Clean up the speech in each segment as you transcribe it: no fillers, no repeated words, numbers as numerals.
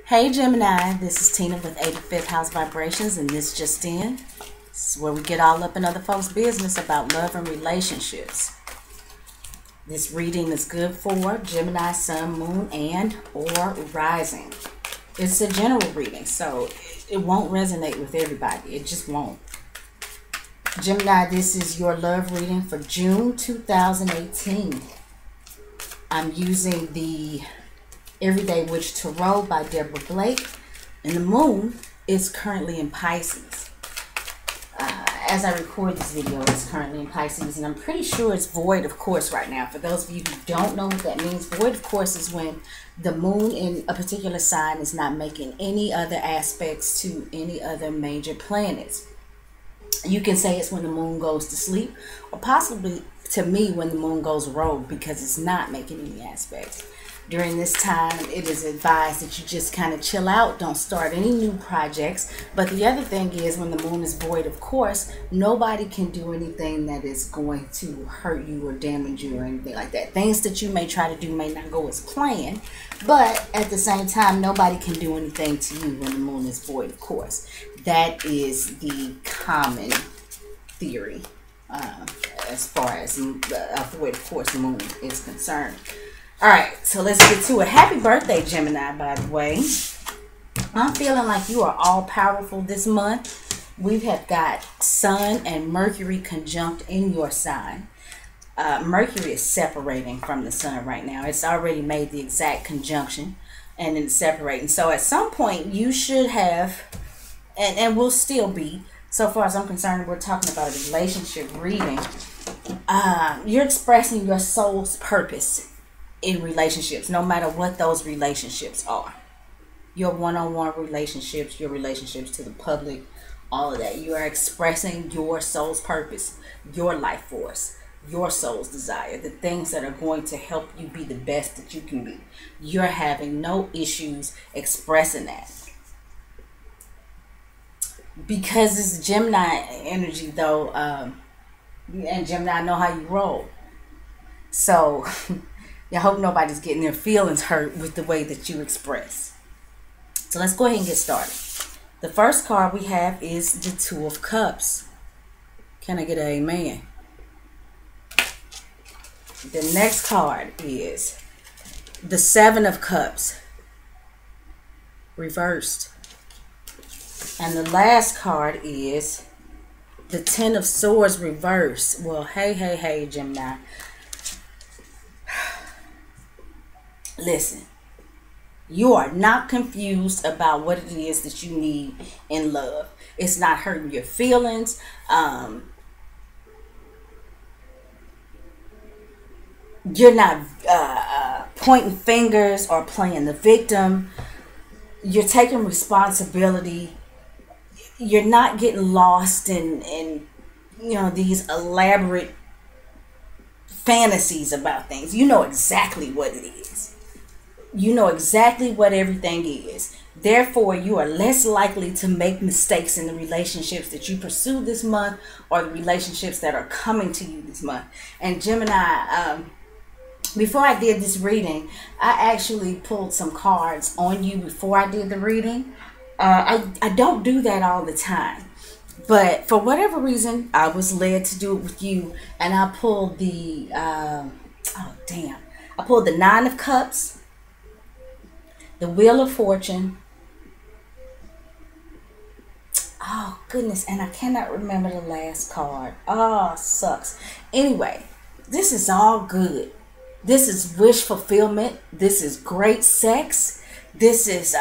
Hey Gemini, this is Tina with 85th House Vibrations, and this just in. This is where we get all up in other folks' business about love and relationships. This reading is good for Gemini, Sun, Moon, and or Rising. It's a general reading, so it won't resonate with everybody. It just won't. Gemini, this is your love reading for June 2018. I'm using the Everyday Witch Tarot by Deborah Blake, and the moon is currently in Pisces. As I record this video, it's currently in Pisces, and I'm pretty sure it's void of course right now. For those of you who don't know what that means, void of course is when the moon in a particular sign is not making any other aspects to any other major planets. You can say it's when the moon goes to sleep, or possibly to me when the moon goes rogue, because it's not making any aspects. During this time, it is advised that you just kind of chill out, don't start any new projects. But the other thing is, when the moon is void of course, nobody can do anything that is going to hurt you or damage you or anything like that. Things that you may try to do may not go as planned, but at the same time, nobody can do anything to you when the moon is void of course. That is the common theory as far as the void of course moon is concerned. Alright, so let's get to it. Happy birthday, Gemini, by the way. I'm feeling like you are all powerful this month. We have got Sun and Mercury conjunct in your sign. Mercury is separating from the Sun right now. It's already made the exact conjunction and it's separating. So at some point you should have, and will still be, so far as I'm concerned, we're talking about a relationship reading. You're expressing your soul's purpose in relationships, no matter what those relationships are. Your one-on-one relationships, your relationships to the public, all of that. You are expressing your soul's purpose, your life force, your soul's desire, the things that are going to help you be the best that you can be. You're having no issues expressing that. Because it's Gemini energy though, and Gemini know how you roll. So I hope nobody's getting their feelings hurt with the way that you express. So let's go ahead and get started. The first card we have is the Two of Cups. Can I get an amen? The next card is the Seven of Cups reversed. And the last card is the Ten of Swords reversed. Well, hey, Gemini. Listen, you are not confused about what it is that you need in love. It's not hurting your feelings. You're not pointing fingers or playing the victim. You're taking responsibility. You're not getting lost in these elaborate fantasies about things. You know exactly what it is. You know exactly what everything is. Therefore, you are less likely to make mistakes in the relationships that you pursue this month or the relationships that are coming to you this month. And Gemini, before I did this reading, I actually pulled some cards on you before I did the reading. I don't do that all the time. But for whatever reason, I was led to do it with you. And I pulled the, I pulled the Nine of Cups, the Wheel of Fortune. Oh, goodness. And I cannot remember the last card. Oh, sucks. Anyway, this is all good. This is wish fulfillment. This is great sex. This is,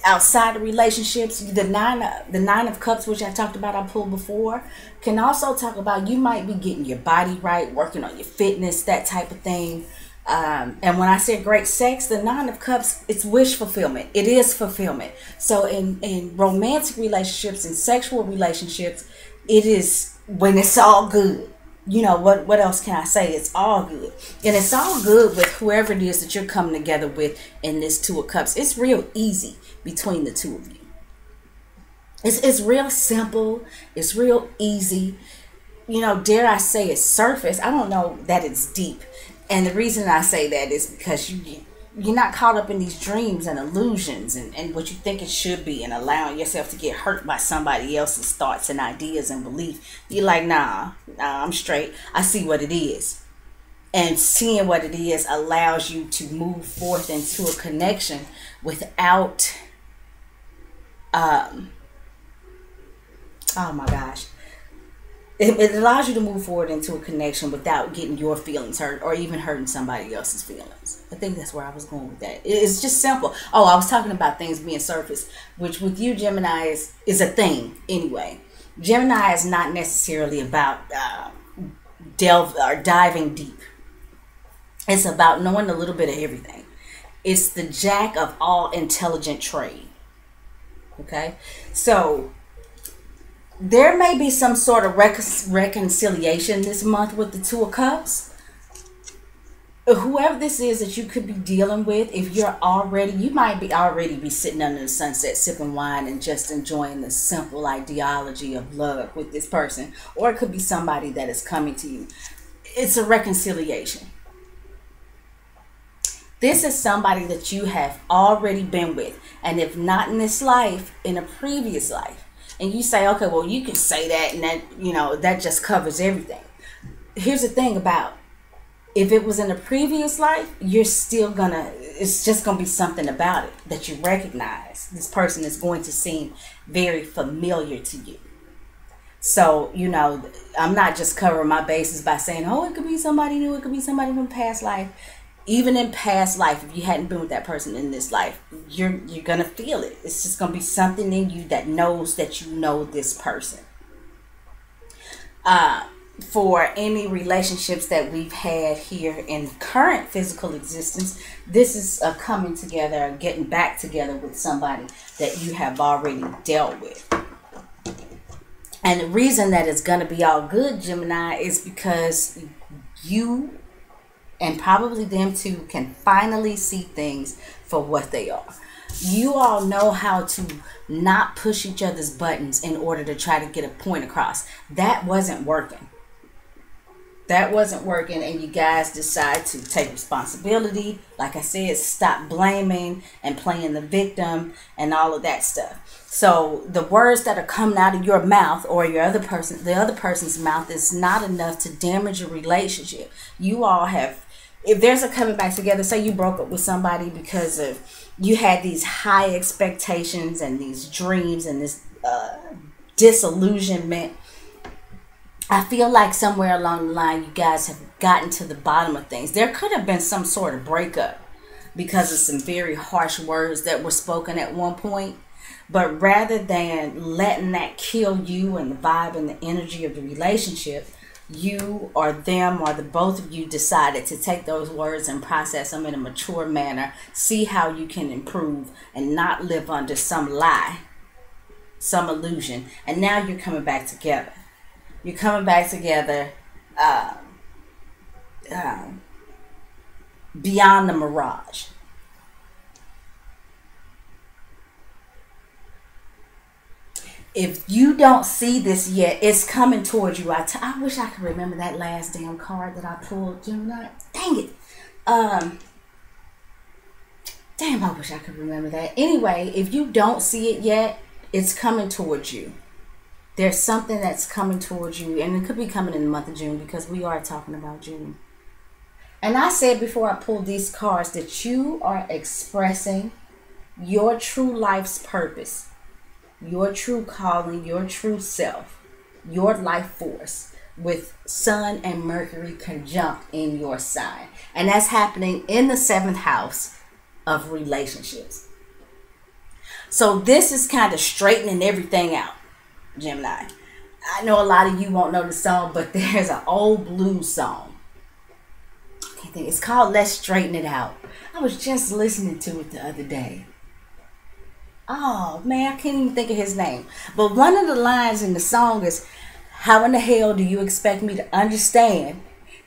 outside of relationships. The nine of Cups, which I talked about, I pulled before, can also talk about you might be getting your body right, working on your fitness, that type of thing. And when I say great sex, the Nine of Cups, it's wish fulfillment. It is fulfillment. So in romantic relationships and sexual relationships, it is when it's all good. You know, what else can I say? It's all good. And it's all good with whoever it is that you're coming together with in this Two of Cups. It's real easy between the two of you. It's real simple. It's real easy. Dare I say it's surface. I don't know that it's deep. And the reason I say that is because you're not caught up in these dreams and illusions and what you think it should be, and allowing yourself to get hurt by somebody else's thoughts and ideas and belief. You're like, nah, I'm straight. I see what it is. And seeing what it is allows you to move forth into a connection without, oh my gosh. It allows you to move forward into a connection without getting your feelings hurt or even hurting somebody else's feelings. I think that's where I was going with that. It's just simple. Oh, I was talking about things being surface, which with you, Gemini, is a thing anyway. Gemini is not necessarily about diving deep. It's about knowing a little bit of everything. It's the jack of all intelligent trade. Okay? So there may be some sort of reconciliation this month with the Two of Cups. Whoever this is that you could be dealing with, if you're already, you might be already be sitting under the sunset sipping wine and just enjoying the simple ideology of love with this person. Or it could be somebody that is coming to you. It's a reconciliation. This is somebody that you have already been with. And if not in this life, in a previous life. And you say, okay, well, you can say that and that, you know, that just covers everything. Here's the thing about, if it was in a previous life, you're still gonna, it's just gonna be something about it that you recognize. This person is going to seem very familiar to you. So, you know, I'm not just covering my bases by saying, oh, it could be somebody new, it could be somebody from past life. Even in past life, if you hadn't been with that person in this life, you're gonna feel it. It's just gonna be something in you that knows that you know this person. For any relationships that we've had here in current physical existence, this is a coming together, a getting back together with somebody that you have already dealt with. And the reason that it's gonna be all good, Gemini, is because you and probably them too can finally see things for what they are. You all know how to not push each other's buttons in order to try to get a point across. That wasn't working. That wasn't working, and you guys decide to take responsibility. Like I said, stop blaming and playing the victim and all of that stuff. So the words that are coming out of your mouth or the other person's mouth is not enough to damage a relationship. You all have, if there's a coming back together, say you broke up with somebody because of you had these high expectations and these dreams and this disillusionment. I feel like somewhere along the line you guys have gotten to the bottom of things. There could have been some sort of breakup because of some very harsh words that were spoken at one point. But rather than letting that kill you and the vibe and the energy of the relationship, you or them or the both of you decided to take those words and process them in a mature manner, see how you can improve and not live under some lie, some illusion. And now you're coming back together. You're coming back together beyond the mirage. If you don't see this yet, it's coming towards you. I wish I could remember that last damn card that I pulled, Gemini. Dang it. Damn, I wish I could remember that. Anyway, if you don't see it yet, it's coming towards you. There's something that's coming towards you, and it could be coming in the month of June because we are talking about June. And I said before I pulled these cards that you are expressing your true life's purpose, your true calling, your true self, your life force with Sun and Mercury conjunct in your sign. And that's happening in the 7th house of relationships. So this is kind of straightening everything out, Gemini. I know a lot of you won't know the song, but there's an old blues song. I can't think. It's called Let's Straighten It Out. I was just listening to it the other day. Oh, man, I can't even think of his name. But one of the lines in the song is, how in the hell do you expect me to understand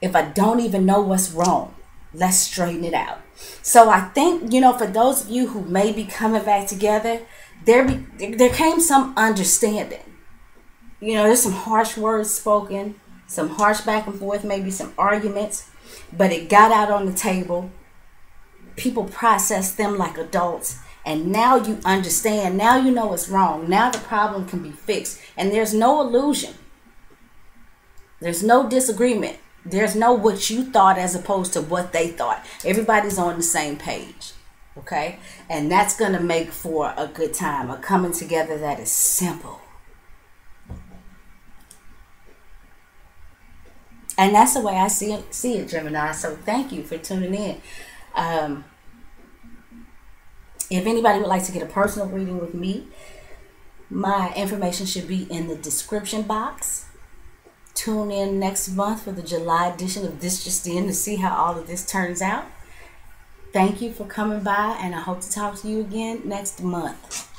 if I don't even know what's wrong? Let's straighten it out. So I think, you know, for those of you who may be coming back together, there came some understanding. You know, there's some harsh words spoken, some harsh back and forth, maybe some arguments, but it got out on the table. people process them like adults, and now you understand, now you know it's wrong, now the problem can be fixed, and there's no illusion, there's no disagreement, there's no what you thought as opposed to what they thought. Everybody's on the same page. Okay, and that's gonna make for a good time, a coming together that is simple. And that's the way I see it, Gemini. So thank you for tuning in. If anybody would like to get a personal reading with me, my information should be in the description box. Tune in next month for the July edition of This Just In to see how all of this turns out. Thank you for coming by, and I hope to talk to you again next month.